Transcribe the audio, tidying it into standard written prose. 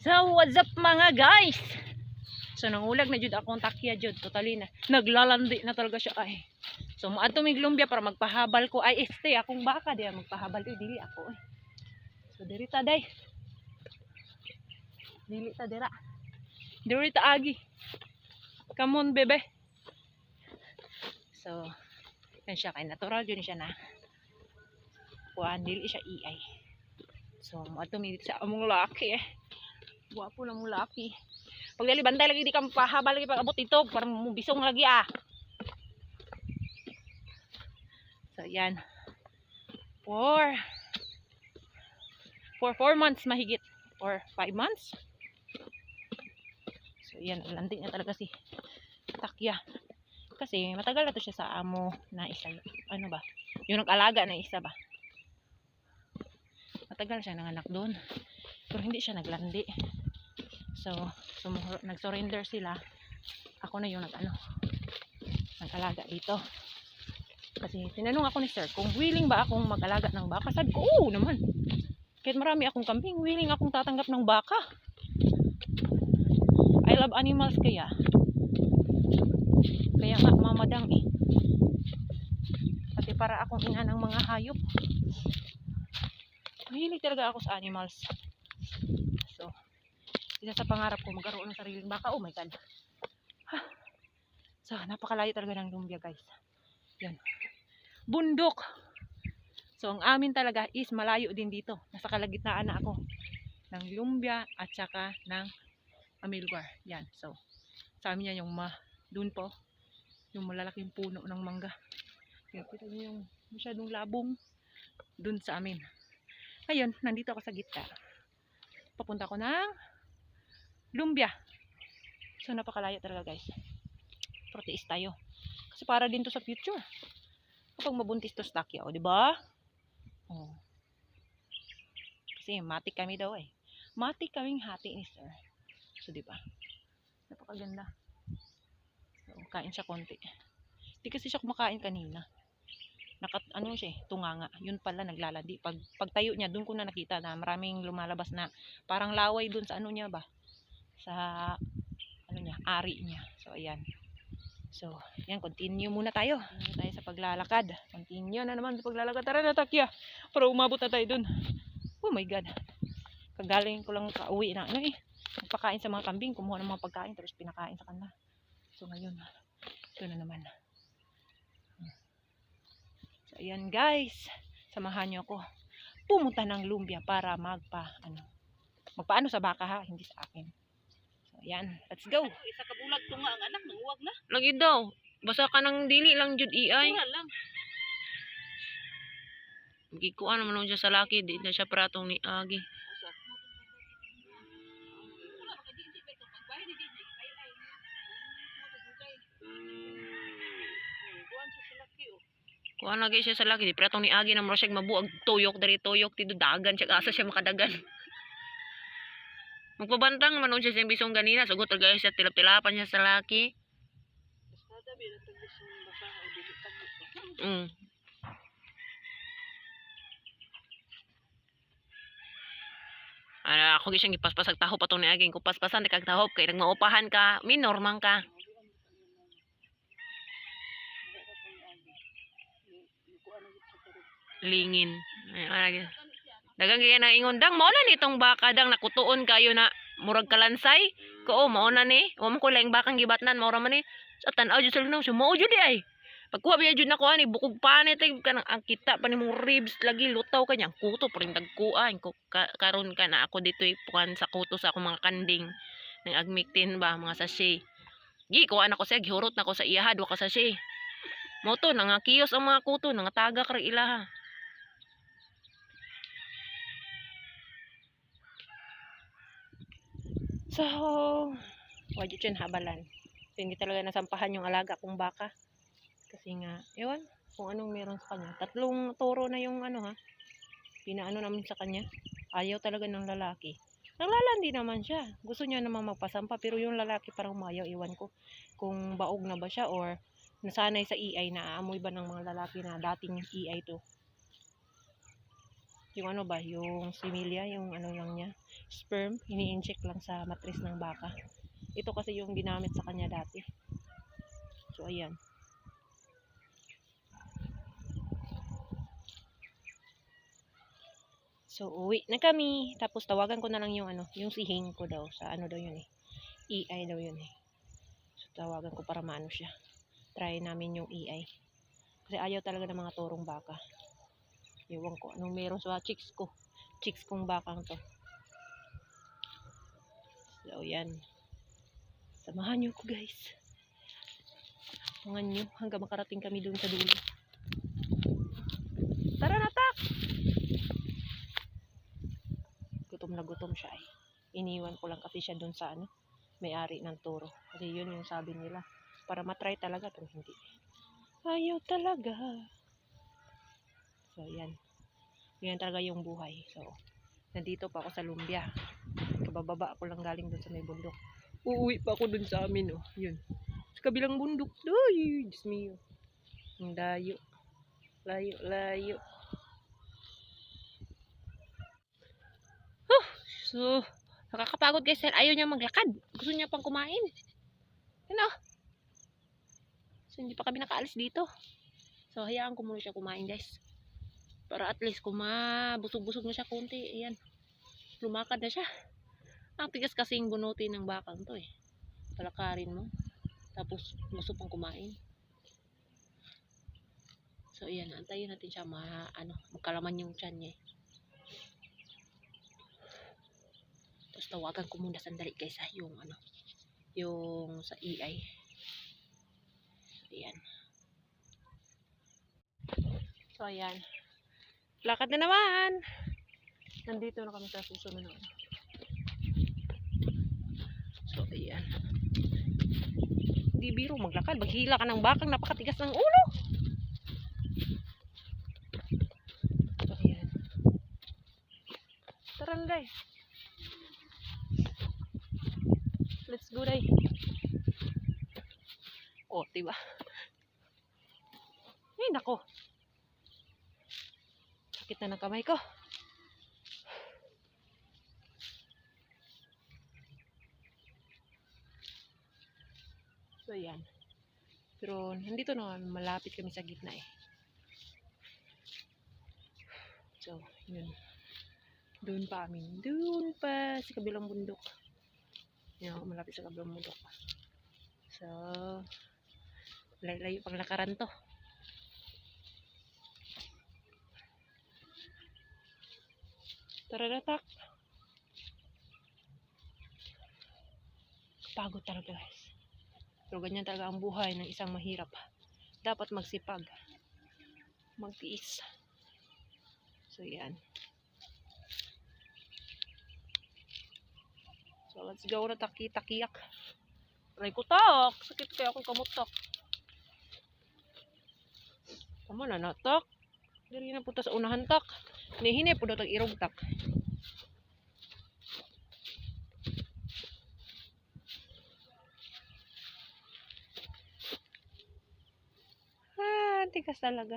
So what's up mga guys? So nangulag na jud akong takya jud totally na. Naglalandi na talaga siya ay. So maadto mig lumbia para magpahabal ko ay este akong baka diya magpahabal ko dili ako eh. So diri ta day. Dili ta dira. Diri ta agi. Come on bebe. So yan siya kay natural jud siya na. Kuan dili siya iay. So maadto mi sa among laki eh. Guwapo lang mo laki. Pag dali bantay lagi di ka pahabal lagi pag abot ito para mo bisong lagi ah. So yan. For 4 months mahigit or 5 months. So yan, lantik na talaga si Takya. Kasi matagal na to siya sa amo na isa. Ano ba? Yung nag-alaga na isa ba? Matagal siya nanganak doon. Pero hindi siya naglandi. So, nag-surrender sila. Ako na yung nag-alaga dito. Kasi tinanong ako ni sir kung willing ba akong mag-alaga ng baka. Sabi ko, oo naman. Kahit marami akong kambing, willing akong tatanggap ng baka. I love animals kaya. Kaya nga mamadang eh. Pati para akong ina ng mga hayop. Mahilig talaga ako sa animals. So, isa sa pangarap ko magkaroon ng sariling baka. Oh my god. So, napakalayo talaga ng lumbia guys. Yan. Bundok. So, ang amin talaga is malayo din dito. Nasa kalagitnaan na ako ng lumbia at saka ng amilgar. Yan. So, sa amin yan yung dun po yung malalaking puno ng mangga. Yan, kita niyo yung masyadong labong dun sa amin. Ayun, nandito ako sa gitna. Papunta ko ng lumbia. So, napakalayo talaga guys. Proteis tayo. Kasi para din to sa future. Kapag mabuntis to sa Takya, o diba? Oh. Kasi matik kami daw eh. Matik kaming hati ni sir. So, diba? Napakaganda. So, kain siya konti. Hindi kasi siya kumakain kanina. Ano siya eh, tunganga. Yun pala naglalandi. Pag tayo niya, dun ko na nakita na maraming lumalabas na parang laway dun sa ano niya ba? Sa ano niya, ari niya. So, ayan. So, yan, continue muna tayo. Continue tayo sa paglalakad. Continue na naman sa paglalakad. Tara na, Takya. Para umabot na tayo dun. Oh my God. Kagaling ko lang kauwi na ano eh. Nagpakain sa mga kambing. Kumuha ng mga pagkain. Tapos pinakain sa kanila. So, ngayon. Ito na naman. So, ayan guys. Samahan nyo ako. Pumunta ng lumbia para magpaano sa baka ha. Hindi sa akin. Yan, let's go. Isa ka bulag tunga ang anak nanguwag na. Lagi daw. Basa ka ng dili lang jud iay. Tunga lang. Gikuan naman siya sa laki, di na siya pratong ni Agi. Wala ka di pa ito pagbahay di kay ay. Kuan siya sa laki oh. Kuan lagi siya sa laki, di pratong ni Agi na mo siya mabuag tuyok dari tuyok ti dagan siya asa siya makadagan. Magpabantang manon siya siyang bisong ganina. Sugot talaga siya tilap-tilapan siya sa laki. Basta bi lang tagis ng basa o dili tagis. Ako gisang ipaspas taho patong ni aging kupaspasan kag tahop kay nagmaupahan ka, minor man ka. Lingin. Ay, dagang kaya na ingon dang mao na nitong baka dang nakutuon kayo na murag kalansay. Ko mao na ni. Wa mo ko laing bakang gibatnan mao ra man ni. Sa tan-aw jud sa lunaw so mao jud ay. Pagkuha biya jud nako ani bukog panit kanang ang kita pa nimong ribs lagi lutaw kanya kuto pa rin dagkuan ko karon ka na ako dito ipukan sa kuto sa akong mga kanding ng agmiktin ba mga sachet. Gi kuha na ko siya gihurot na ko sa iyahad wa ka sachet. Mao to nangakiyos ang mga kuto nangatagak ra ilaha. So, wag yun habalan. So, hindi talaga nasampahan yung alaga kong baka. Kasi nga, ewan, kung anong meron sa kanya. 3 toro na yung pinaano namin sa kanya. Ayaw talaga ng lalaki. Naglalandi naman siya. Gusto niya naman magpasampa. Pero yung lalaki parang umayaw. Iwan ko kung baog na ba siya or nasanay sa EI na aamoy ba ng mga lalaki na dating EI to. Yung ano ba, yung similya, yung ano lang niya, sperm, ini-inject lang sa matris ng baka. Ito kasi yung ginamit sa kanya dati. So, ayan. So, uwi na kami. Tapos, tawagan ko na lang yung ano, yung sihing ko daw. Sa ano daw yun eh. EI daw yun eh. So, tawagan ko para maano siya. Try namin yung EI. Kasi ayaw talaga ng mga turong baka. Iwan ko. Anong meron sa chicks ko. Chicks kong bakang to. So, yan. Samahan nyo ko guys. Samahan nyo hanggang makarating kami dun sa dulo. Tara na, tak! Gutom na gutom siya eh. Iniwan ko lang kasi siya dun sa ano, may-ari ng turo. Kasi yun yung sabi nila. Para matry talaga, pero hindi. Ayaw talaga. So, yan. Yan talaga yung buhay. So, nandito pa ako sa Lumbia. Kabababa ako lang galing dun sa may bundok. Uuwi pa ako dun sa amin, oh. Yun. Sa kabilang bundok. Ay, Diyos mio. Ang layo. Layo, layo. So, nakakapagod guys. Ayaw niya maglakad. Gusto niya pang kumain. Ano? So, hindi pa kami nakaalis dito. So, hayaan ko muna siya kumain guys. Para at least kung mabusog-busog na siya konti. Ayan. Lumakad na siya. Ang tigas kasing bunutin ng bakang to eh. Palakarin mo. Tapos, gusto pang kumain. So, ayan. Antayin natin siya magkalaman yung tiyan niya eh. Tapos, tawagan ko muna sandali guys ha. Yung yung sa EI. Ayan. So, ayan. Lakad na naman. Nandito na kami sa susunod na. So, ayan. Hindi biro maglakad. Maghila ka ng bakang. Napakatigas ng ulo. So, ayan. Tara na, day. Let's go, day. Oh, diba? Ay, nako. Sakit na ng kamay ko. So, yan. Pero, nandito naman, malapit kami sa gitna eh. So, yun. Doon pa amin. Doon pa sa kabilang bundok. Yan, malapit sa kabilang bundok. So, layo-layo pang lakaran to. Tara na, tak. Pagod talaga guys. Pero ganyan talaga ang buhay ng isang mahirap. Dapat magsipag. Magtiis. So, yan. So, let's go na taki-takiyak. Aray ko, tak. Sakit kaya akong kamutak. Tama na na, tak. Dali na punta sa unahan, tak. Nihinay po daw tag-irog, tak. Tigas talaga.